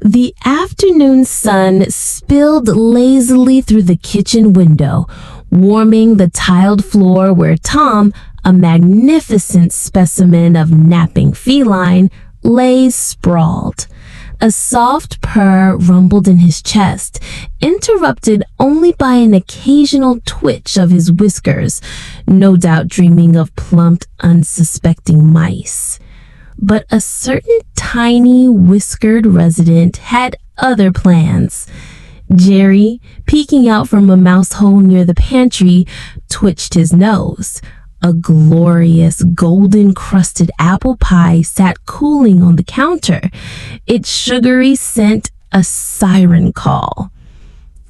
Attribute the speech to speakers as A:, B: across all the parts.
A: The afternoon sun spilled lazily through the kitchen window, warming the tiled floor where Tom, a magnificent specimen of napping feline, lay sprawled. A soft purr rumbled in his chest, interrupted only by an occasional twitch of his whiskers, no doubt dreaming of plump, unsuspecting mice. But a certain tiny, whiskered resident had other plans. Jerry, peeking out from a mouse hole near the pantry, twitched his nose. A glorious golden-crusted apple pie sat cooling on the counter, its sugary scent a siren call.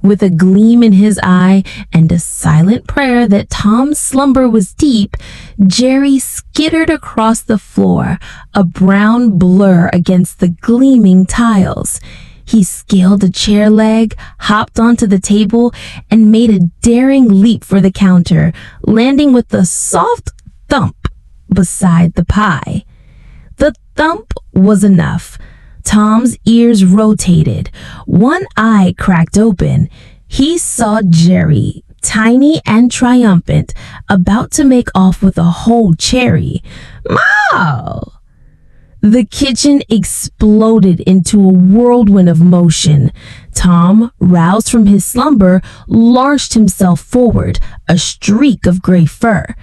A: With a gleam in his eye and a silent prayer that Tom's slumber was deep, Jerry skittered across the floor, a brown blur against the gleaming tiles. He scaled a chair leg, hopped onto the table, and made a daring leap for the counter, landing with a soft thump beside the pie. The thump was enough. Tom's ears rotated. One eye cracked open. He saw Jerry, tiny and triumphant, about to make off with a whole cherry. "Mow!" The kitchen exploded into a whirlwind of motion. Tom, roused from his slumber, launched himself forward, a streak of gray fur.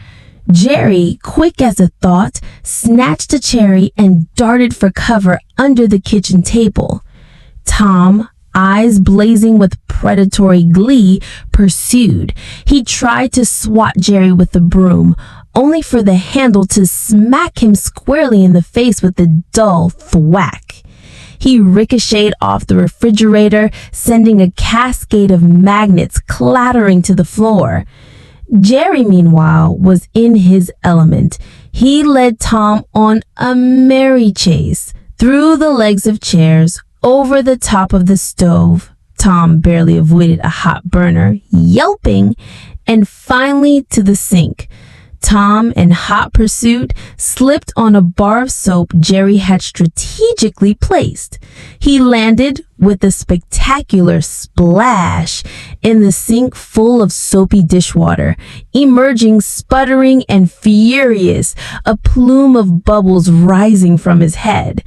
A: Jerry, quick as a thought, snatched a cherry and darted for cover under the kitchen table. Tom, eyes blazing with predatory glee, pursued. He tried to swat Jerry with the broom, only for the handle to smack him squarely in the face with a dull thwack. He ricocheted off the refrigerator, sending a cascade of magnets clattering to the floor. Jerry, meanwhile, was in his element. He led Tom on a merry chase, through the legs of chairs, over the top of the stove. Tom barely avoided a hot burner, yelping, and finally to the sink. Tom, in hot pursuit, slipped on a bar of soap Jerry had strategically placed. He landed with a spectacular splash in the sink full of soapy dishwater, emerging sputtering and furious, a plume of bubbles rising from his head.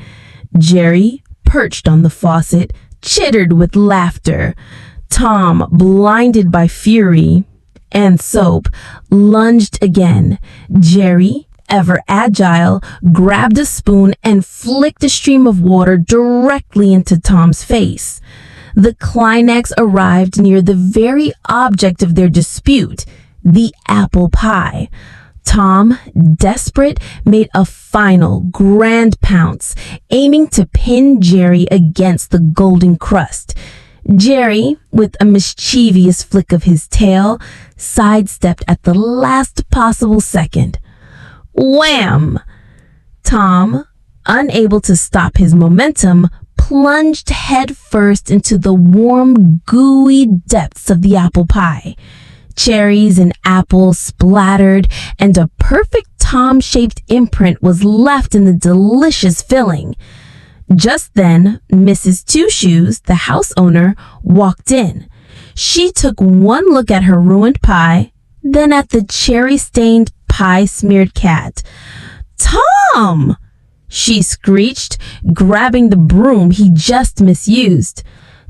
A: Jerry, perched on the faucet, chittered with laughter. Tom, blinded by fury and soap, lunged again. Jerry, ever agile, grabbed a spoon and flicked a stream of water directly into Tom's face. The climax arrived near the very object of their dispute, the apple pie. Tom, desperate, made a final, grand pounce, aiming to pin Jerry against the golden crust. Jerry, with a mischievous flick of his tail, sidestepped at the last possible second. Wham! Tom, unable to stop his momentum, plunged headfirst into the warm, gooey depths of the apple pie. Cherries and apples splattered, and a perfect Tom-shaped imprint was left in the delicious filling. Just then, Mrs. Two Shoes, the house owner, walked in. She took one look at her ruined pie, then at the cherry-stained, pie-smeared cat. "Tom!" she screeched, grabbing the broom he just misused.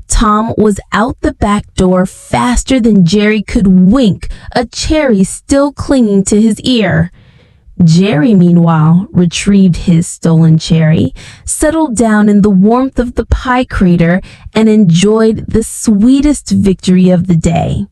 A: Tom was out the back door faster than Jerry could wink, a cherry still clinging to his ear. Jerry, meanwhile, retrieved his stolen cherry, settled down in the warmth of the pie crater, and enjoyed the sweetest victory of the day.